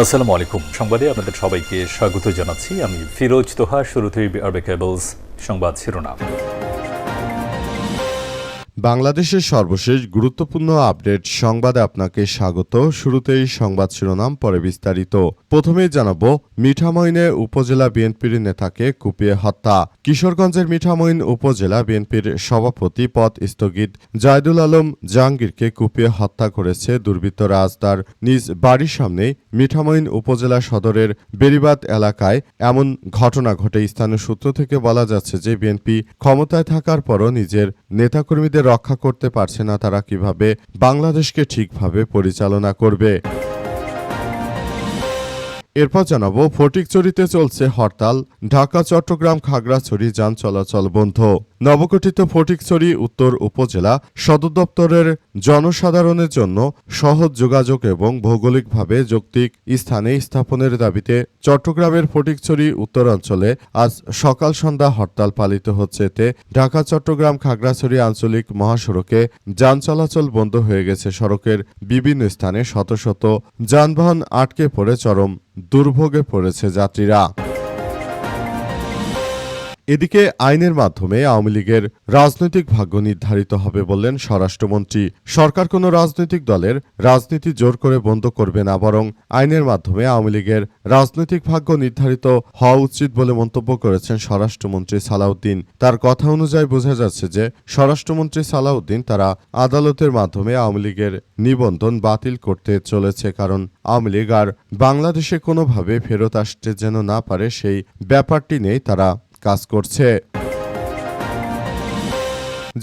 আসসালামু আলাইকুম। সংবাদে আপনাদের সবাইকে স্বাগত জানাচ্ছি। আমি ফিরোজ তোহা। শুরুতেই আরবে কেবলস সংবাদ শিরোনাম। বাংলাদেশের সর্বশেষ গুরুত্বপূর্ণ আপডেট সংবাদে আপনাকে স্বাগত। শুরুতেই সংবাদ শিরোনাম, পরে বিস্তারিত। প্রথমেই জানাবো, মিঠামইনে উপজেলা বিএনপির নেতাকে কুপিয়ে হত্যা। কিশোরগঞ্জের মিঠামইন উপজেলা বিএনপির সভাপতি পদ স্থগিত জায়দুল আলম জাহাঙ্গীরকে কুপিয়ে হত্যা করেছে দুর্বৃত্তরা। আজ তার নিজ বাড়ির সামনেই মিঠামইন উপজেলা সদরের বেড়িবাঁধ এলাকায় এমন ঘটনা ঘটে। স্থানীয় সূত্র থেকে বলা যাচ্ছে যে বিএনপি ক্ষমতায় থাকার পরও নিজের নেতাকর্মীদের রক্ষা করতে পারছে না, তারা কিভাবে বাংলাদেশকে ঠিকভাবে পরিচালনা করবে। এরপর জানাবো, ফটিকছড়িতে চলছে হরতাল, ঢাকা চট্টগ্রাম খাগড়াছড়ি যান চলাচল বন্ধ। নবগঠিত ফটিকছড়ি উত্তর উপজেলা সদর দপ্তরের জনসাধারণের জন্য সহজ যোগাযোগ এবং ভৌগোলিকভাবে যৌক্তিক স্থানে স্থাপনের দাবিতে চট্টগ্রামের ফটিকছড়ি উত্তরাঞ্চলে আজ সকাল সন্ধ্যা হরতাল পালিত হচ্ছে। এতে ঢাকা চট্টগ্রাম খাগড়াছড়ি আঞ্চলিক মহাসড়কে যান চলাচল বন্ধ হয়ে গেছে। সড়কের বিভিন্ন স্থানে শত শত যানবাহন আটকে পড়ে চরম দুর্ভোগে পড়েছে যাত্রীরা। এদিকে আইনের মাধ্যমে আওয়ামী লীগের রাজনৈতিক ভাগ্য নির্ধারিত হবে বললেন স্বরাষ্ট্রমন্ত্রী। সরকার কোনো রাজনৈতিক দলের রাজনীতি জোর করে বন্ধ করবে না, বরং আইনের মাধ্যমে আওয়ামী লীগের রাজনৈতিক ভাগ্য নির্ধারিত হওয়া উচিত বলে মন্তব্য করেছেন স্বরাষ্ট্রমন্ত্রী সালাউদ্দিন। তার কথা অনুযায়ী বোঝা যাচ্ছে যে স্বরাষ্ট্রমন্ত্রী সালাউদ্দিন তারা আদালতের মাধ্যমে আওয়ামী লীগের নিবন্ধন বাতিল করতে চলেছে, কারণ আওয়ামী লীগ আর বাংলাদেশে কোনোভাবে ফেরত আসতে যেন না পারে সেই ব্যাপারটি নেই তারা কাজ করছে।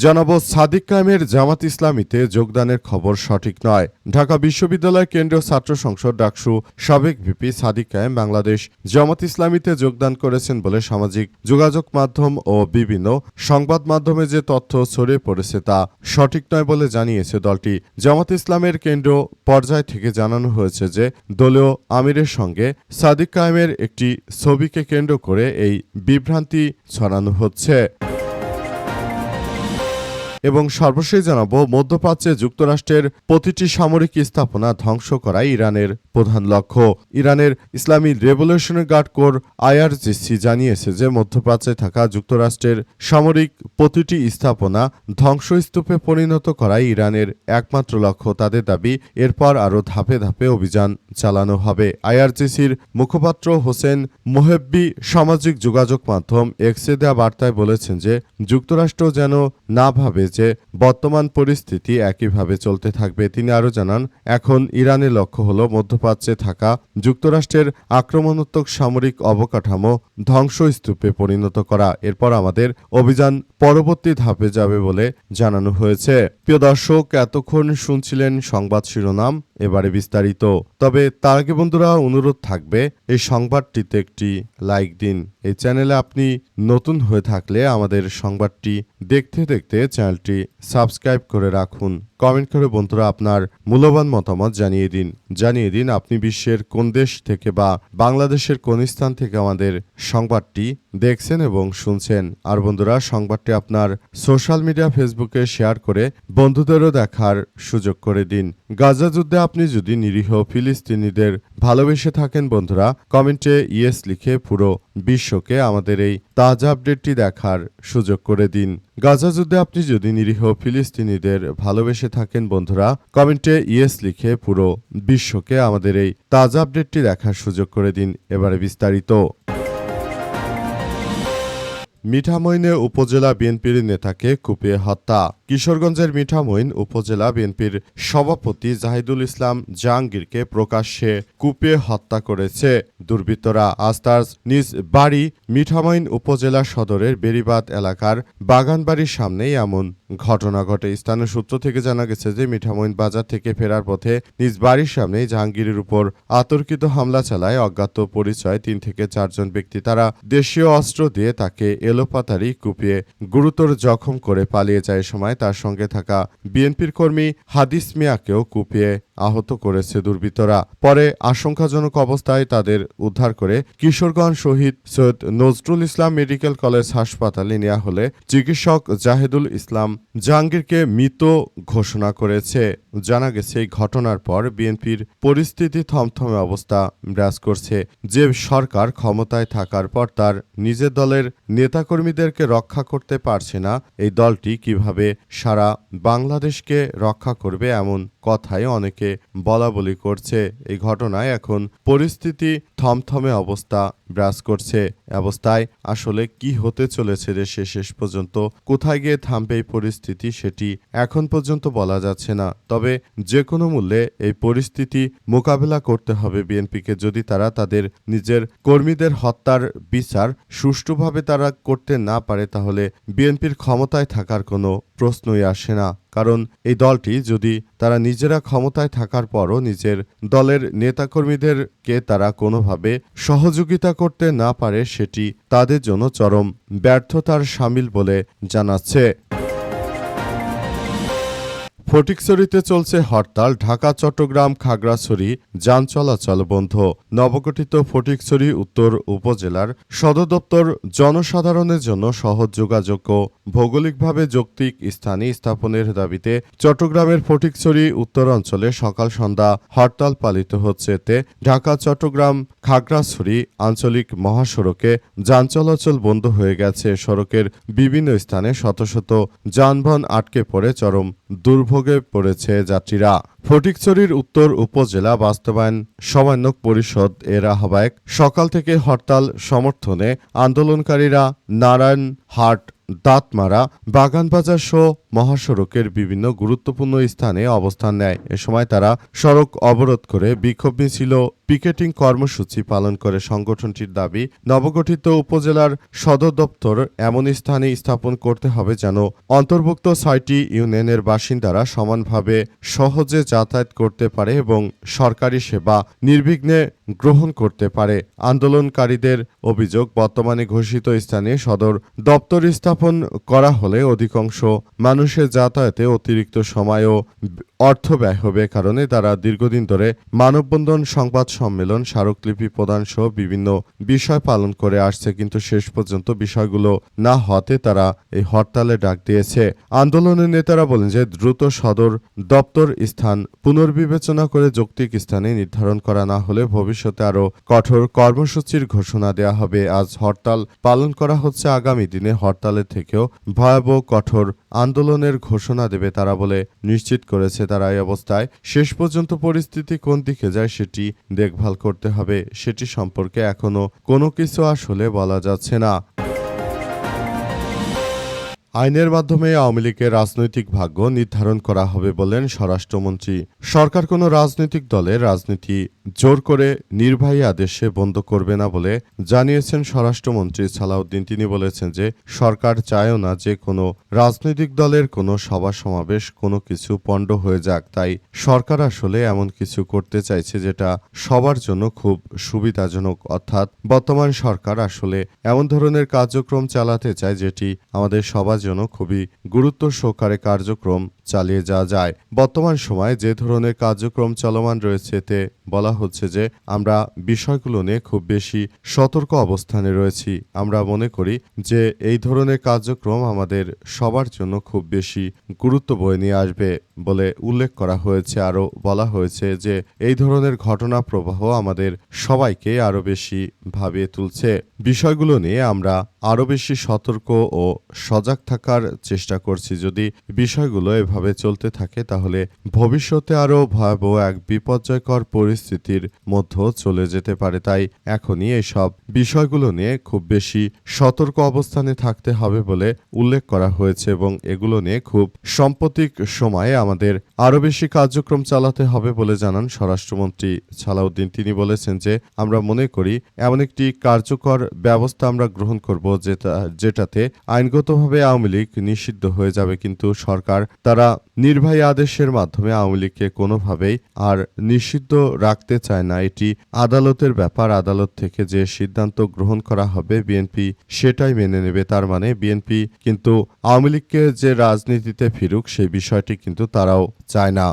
জানাবো, সাদিক কায়েমের জামাত ইসলামীতে যোগদানের খবর সঠিক নয়। ঢাকা বিশ্ববিদ্যালয় কেন্দ্রীয় ছাত্র সংসদ ডাকসু সাবেক ভিপি সাদিক কায়েম বাংলাদেশ জামাত ইসলামীতে যোগদান করেছেন বলে সামাজিক যোগাযোগ মাধ্যম ও বিভিন্ন সংবাদ মাধ্যমে যে তথ্য ছড়িয়ে পড়েছে তা সঠিক নয় বলে জানিয়েছে দলটি। জামাত ইসলামের কেন্দ্র পর্যায় থেকে জানানো হয়েছে যে দলীয় আমিরের সঙ্গে সাদিক কায়েমের একটি ছবিকে কেন্দ্র করে এই বিভ্রান্তি ছড়ানো হচ্ছে। এবং সর্বশেষ জানাবো, মধ্যপ্রাচ্যে যুক্তরাষ্ট্রের প্রতিটি সামরিক স্থাপনা ধ্বংস করাই ইরানের প্রধান লক্ষ্য। ইরানের ইসলামী রেভলিউশনারি গার্ড কোর আইআরজিসি জানিয়েছে যে মধ্যপ্রাচ্যে থাকা যুক্তরাষ্ট্রের সামরিক প্রতিটি স্থাপনা ধ্বংসস্তূপে পরিণত করাই ইরানের একমাত্র লক্ষ্য। তাদের দাবি, এরপর আরও ধাপে ধাপে অভিযান চালানো হবে। আইআরজিসির মুখপাত্র হোসেন মোহেব্বি সামাজিক যোগাযোগ মাধ্যম এক্সে দেওয়া বার্তায় বলেছেন যে যুক্তরাষ্ট্র যেন না ভাবে যে বর্তমান পরিস্থিতি একইভাবে চলতে থাকবে। তিনি আরও জানান, এখন ইরানের লক্ষ্য হল মধ্যপ্রাচ্যে থাকা যুক্তরাষ্ট্রের আক্রমণাত্মক সামরিক অবকাঠামো ধ্বংসস্তূপে পরিণত করা। এরপর আমাদের অভিযান পরবর্তী ধাপে যাবে বলে জানানো হয়েছে। প্রিয় দর্শক, এতক্ষণ শুনছিলেন সংবাদ শিরোনাম, এবারে বিস্তারিত। তবে তার আগে বন্ধুরা, অনুরোধ থাকবে এই সংবাদটিতে একটি লাইক দিন। এই চ্যানেলে আপনি নতুন হয়ে থাকলে আমাদের সংবাদটি দেখতে দেখতে চ্যানেলটি সাবস্ক্রাইব করে রাখুন। কমেন্ট করে বন্ধুরা আপনার মূল্যবান মতামত জানিয়ে দিন আপনি বিশ্বের কোন দেশ থেকে বা বাংলাদেশের কোন স্থান থেকে আমাদের সংবাদটি দেখছেন এবং শুনছেন। আর বন্ধুরা, সংবাদটি আপনার সোশ্যাল মিডিয়া ফেসবুকে শেয়ার করে বন্ধুদেরও দেখার সুযোগ করে দিন। গাজা যুদ্ধে আপনি যদি নিরীহ ফিলিস্তিনিদের ভালোবেসে থাকেন বন্ধুরা, কমেন্টে ইয়েস লিখে পুরো বিশ্বকে আমাদের এই তাজা আপডেটটি দেখার সুযোগ করে দিন। গাজা যুদ্ধে আপনি যদি নিরীহ ফিলিস্তিনিদের ভালোবেসে থাকেন বন্ধুরা, কমেন্টে ইয়েস লিখে পুরো বিশ্বকে আমাদের এই তাজা আপডেটটি দেখার সুযোগ করে দিন। এবারে বিস্তারিত। মিঠামইনে উপজেলা বিএনপির নেতাকে কুপিয়ে হত্যা। কিশোরগঞ্জের মিঠামইন উপজেলা বিএনপির সভাপতি জাহিদুল ইসলাম জাহাঙ্গীরকে প্রকাশ্যে কুপিয়ে হত্যা করেছে দুর্বৃত্তরা। আজ তার নিজ বাড়ি মিঠামইন উপজেলা সদরের বেড়িবাঁধ এলাকার বাগানবাড়ির সামনেই এমন ঘটনা ঘটে। স্থানীয় সূত্র থেকে জানা গেছে যে মিঠামইন বাজার থেকে ফেরার পথে নিজ বাড়ির সামনেই জাহাঙ্গীরের উপর আতর্কিত হামলা চালায় অজ্ঞাত পরিচয় ৩ থেকে ৪ জন ব্যক্তি। তারা দেশীয় অস্ত্র দিয়ে তাকে এলোপাতাড়ি কুপিয়ে গুরুতর জখম করে পালিয়ে যায়। সময় তার সঙ্গে থাকা বিএনপির কর্মী হাদিস মিয়াকেও কুপিয়ে আহত করেছে দুর্বৃত্তরা। পরে আশঙ্কাজনক অবস্থায় তাদের উদ্ধার করে কিশোরগঞ্জ শহীদ সৈয়দ নজরুল ইসলাম মেডিকেল কলেজ হাসপাতালে নেওয়া হলে চিকিৎসক জাহেদুল ইসলাম জাহাঙ্গীরকে মৃত ঘোষণা করেছে। জানা গেছে এই ঘটনার পর বিএনপির পরিস্থিতি থমথমে অবস্থা বিরাজ করছে। যে সরকার ক্ষমতায় থাকার পর তার নিজের দলের নেতাকর্মীদেরকে রক্ষা করতে পারছে না, এই দলটি কিভাবে সারা বাংলাদেশকে রক্ষা করবে এমন কথাই অনেকে বলাবলি করছে। এই ঘটনায় এখন পরিস্থিতি থমথমে অবস্থা বিরাজ করছে। অবস্থায় আসলে কি হতে চলেছে দেশে শেষ পর্যন্ত কোথায় গিয়ে থামবে এই পরিস্থিতি সেটি এখন পর্যন্ত বলা যাচ্ছে না। তবে যে কোনো মূল্যে এই পরিস্থিতি মোকাবেলা করতে হবে বিএনপিকে। যদি তারা তাদের নিজের কর্মীদের হত্যার বিচার সুষ্ঠুভাবে তারা করতে না পারে তাহলে বিএনপির ক্ষমতায় থাকার কোনো প্রশ্নই আসে না। কারণ এই দলটি যদি তারা নিজেরা ক্ষমতায় থাকার পরও নিজের দলের নেতাকর্মীদেরকে তারা কোনোভাবে সহযোগিতা করতে না পারে সেটি তাদের জন্য চরম ব্যর্থতার শামিল বলে জানাচ্ছে। ফটিকছড়িতে চলছে হরতাল। ঢাকা চট্টগ্রাম খাগড়াছড়ি যান চলাচল বন্ধ। নবগঠিত ফটিকছড়ি উত্তর উপজেলার সদর দপ্তর জনসাধারণের জন্য সহজ যোগাযোগ ও ভৌগোলিকভাবে যৌক্তিক স্থানে স্থাপনের দাবিতে চট্টগ্রামের ফটিকছড়ি উত্তর অঞ্চলে সকাল সন্ধ্যা হরতাল পালিত হচ্ছে। এতে ঢাকা চট্টগ্রাম খাগড়াছড়ি আঞ্চলিক মহাসড়কে যান চলাচল বন্ধ হয়ে গেছে। সড়কের বিভিন্ন স্থানে শত শত যানবাহন আটকে পড়ে চরম দুর্ভোগে পড়েছে যাত্রীরা। ফটিকছড়ির উত্তর উপজেলা বাস্তবায়ন সমন্বয়ক পরিষদ এর আহ্বায়ক সকাল থেকে হরতাল সমর্থনে আন্দোলনকারীরা নারায়ণহাট, দাঁতমারা, বাগানবাজার সহ মহাসড়কের বিভিন্ন গুরুত্বপূর্ণ স্থানে অবস্থান নেয়। এ সময় তারা সড়ক অবরোধ করে বিক্ষোভ মিছিল পিকেটিং কর্মসূচি পালন করে। সংগঠনটির দাবি, নবগঠিত উপজেলার সদর দপ্তর এমন স্থানে স্থাপন করতে হবে যেন অন্তর্ভুক্ত ৬টি ইউনিয়নের বাসিন্দারা সমানভাবে সহজে যাতায়াত করতে পারে এবং সরকারি সেবা নির্বিঘ্নে গ্রহণ করতে পারে। আন্দোলনকারীদের অভিযোগ, বর্তমানে ঘোষিত স্থানে সদর দপ্তর স্থাপন করা হলে অধিকাংশ মানুষের যাতায়াতে অতিরিক্ত সময় ও অর্থ ব্যয় হবে। কারণে তারা দীর্ঘদিন ধরে মানববন্ধন, সংবাদ সম্মেলন, স্মারকলিপি প্রদান সহ বিভিন্ন বিষয় পালন করে আসছে, কিন্তু শেষ পর্যন্ত বিষয়গুলো না হতে তারা এই হরতালে ডাক দিয়েছে। আন্দোলনের নেতারা বলেন যে দ্রুত সদর দপ্তর স্থান পুনর্বিবেচনা করে যৌক্তিক স্থানে নির্ধারণ করা না হলে ভবিষ্যতে আরও কঠোর কর্মসূচির ঘোষণা দেওয়া হবে। আজ হরতাল পালন করা হচ্ছে, আগামী দিনে হরতালের থেকেও ভয়াবহ কঠোর আন্দোলনের ঘোষণা দেবে তারা বলে নিশ্চিত করেছে তারা। এই অবস্থায় শেষ পর্যন্ত পরিস্থিতি কোন দিকে যায় সেটি দেখভাল করতে হবে। সেটি সম্পর্কে এখনো কোনো কিছু আসলে বলা যাচ্ছে না। আইনের মাধ্যমে আওয়ামী লীগের রাজনৈতিক ভাগ্য নির্ধারণ করা হবে বলেন স্বরাষ্ট্রমন্ত্রী। সরকার কোনো রাজনৈতিক দলের রাজনীতি জোর করে নির্বাহী আদেশে বন্ধ করবে না বলে জানিয়েছেন স্বরাষ্ট্রমন্ত্রী সালাউদ্দিন। তিনি বলেছেন যে সরকার চায়ও না যে কোনো রাজনৈতিক দলের কোনো সভা সমাবেশ কোনো কিছু পণ্ড হয়ে যাক। তাই সরকার আসলে এমন কিছু করতে চাইছে যেটা সবার জন্য খুব সুবিধাজনক। অর্থাৎ বর্তমান সরকার আসলে এমন ধরনের কার্যক্রম চালাতে চায় যেটি আমাদের সবার জন্য খুবই গুরুত্ব সহকারে কার্যক্রম চালিয়ে যাওয়া যায়। বর্তমান সময়ে যে ধরনের কার্যক্রম চলমান রয়েছে এতে বলা হচ্ছে যে আমরা বিষয়গুলো নিয়ে খুব বেশি সতর্ক অবস্থানে রয়েছি। আমরা মনে করি যে এই ধরনের কার্যক্রম আমাদের সবার জন্য খুব বেশি গুরুত্ব বয়ে নিয়ে আসবে বলে উল্লেখ করা হয়েছে। আরও বলা হয়েছে যে এই ধরনের ঘটনা প্রবাহ আমাদের সবাইকে আরও বেশি ভাবিয়ে তুলছে। বিষয়গুলো নিয়ে আমরা আরও বেশি সতর্ক ও সজাগ থাকার চেষ্টা করছি। যদি বিষয়গুলো এভাবে চলতে থাকে তাহলে ভবিষ্যতে আরও ভয়াবহ এক বিপর্যয়কর পরিস্থিতির মধ্যে চলে যেতে পারে। তাই এখনই এসব বিষয়গুলো নিয়ে খুব বেশি সতর্ক অবস্থানে থাকতে হবে বলে উল্লেখ করা হয়েছে এবং এগুলো নিয়ে খুব সাম্প্রতিক সময়ে আমাদের আরও বেশি কার্যক্রম চালাতে হবে বলে জানান স্বরাষ্ট্রমন্ত্রী সালাউদ্দিন। তিনি বলেছেন যে আমরা মনে করি এমন একটি কার্যকর ব্যবস্থা আমরা গ্রহণ করব যেটাতে আইনগতভাবে আওয়ামী লীগ নিষিদ্ধ হয়ে যাবে, কিন্তু সরকার তারা নির্বাহী আদেশের মাধ্যমে আওয়ামী লীগকে কোনোভাবেই আর নিষিদ্ধ রাখতে চায় না। এটি আদালতের ব্যাপার। আদালত থেকে যে সিদ্ধান্ত গ্রহণ করা হবে বিএনপি সেটাই মেনে নেবে। তার মানে বিএনপি কিন্তু আওয়ামী লীগকে যে রাজনীতিতে ফিরুক সেই বিষয়টি কিন্তু তারাও চায় না।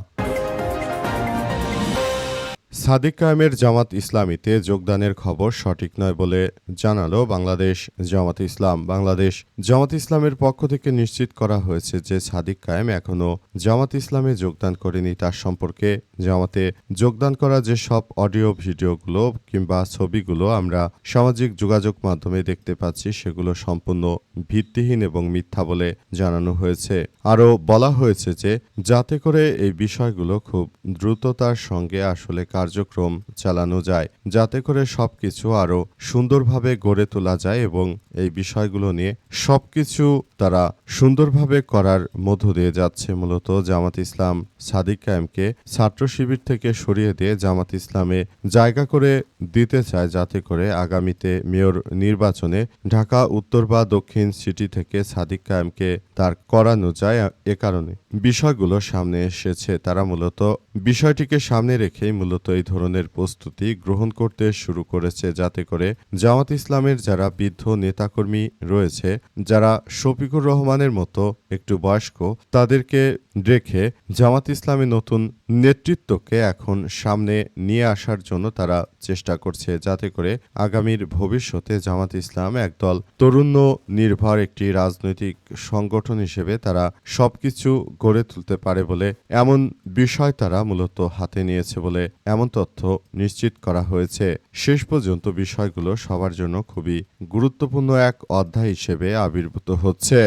সাদিক কায়েমের জামাত ইসলামীতে যোগদানের খবর সঠিক নয় বলে জানালো বাংলাদেশ জামাত ইসলাম। বাংলাদেশ জামাত ইসলামের পক্ষ থেকে নিশ্চিত করা হয়েছে যে সাদিক কায়েম এখনও জামাত ইসলামে যোগদান করেনি। তার সম্পর্কে জামাতে যোগদান করা যেসব অডিও ভিডিওগুলো কিংবা ছবিগুলো আমরা সামাজিক যোগাযোগ মাধ্যমে দেখতে পাচ্ছি সেগুলো সম্পূর্ণ ভিত্তিহীন এবং মিথ্যা বলে জানানো হয়েছে। আরও বলা হয়েছে যে যাতে করে এই বিষয়গুলো খুব দ্রুততার সঙ্গে আসলে কার্যক্রম চালানো যায়, যাতে করে সবকিছু আরও সুন্দরভাবে গড়ে তোলা যায় এবং এই বিষয়গুলো নিয়ে সবকিছু তারা সুন্দরভাবে করার মধ্য দিয়ে যাচ্ছে। মূলত জামাত ইসলাম সাদিক কায়েমকে ছাত্র শিবির থেকে সরিয়ে দিয়ে জামাত ইসলামে জায়গা করে দিতে চায়, যাতে করে আগামীতে মেয়র নির্বাচনে ঢাকা উত্তর বা দক্ষিণ সিটি থেকে সাদিক কায়েমকে তার করানো যায়। এ কারণে বিষয়গুলো সামনে এসেছে। তারা মূলত বিষয়টিকে সামনে রেখেই মূলত এই ধরনের প্রস্তুতি গ্রহণ করতে শুরু করেছে, যাতে করে জামাত ইসলামের যারা বৃদ্ধ নেতাকর্মী রয়েছে, যারা শফিকুর রহমানের মতো একটু বয়স্ক, তাদেরকে রেখে জামাত ইসলামের নতুন নেতৃত্বকে এখন সামনে নিয়ে আসার জন্য তারা চেষ্টা করছে, যাতে করে আগামীর ভবিষ্যতে জামাত ইসলাম একদল তরুণ নির্ভর একটি রাজনৈতিক সংগঠন হিসেবে তারা সবকিছু গড়ে তুলতে পারে বলে এমন বিষয় তারা মূলত হাতে নিয়েছে বলে এমন তথ্য নিশ্চিত করা হয়েছে। শেষ পর্যন্ত বিষয়গুলো সবার জন্য খুবই গুরুত্বপূর্ণ এক অধ্যায় হিসেবে আবির্ভূত হচ্ছে।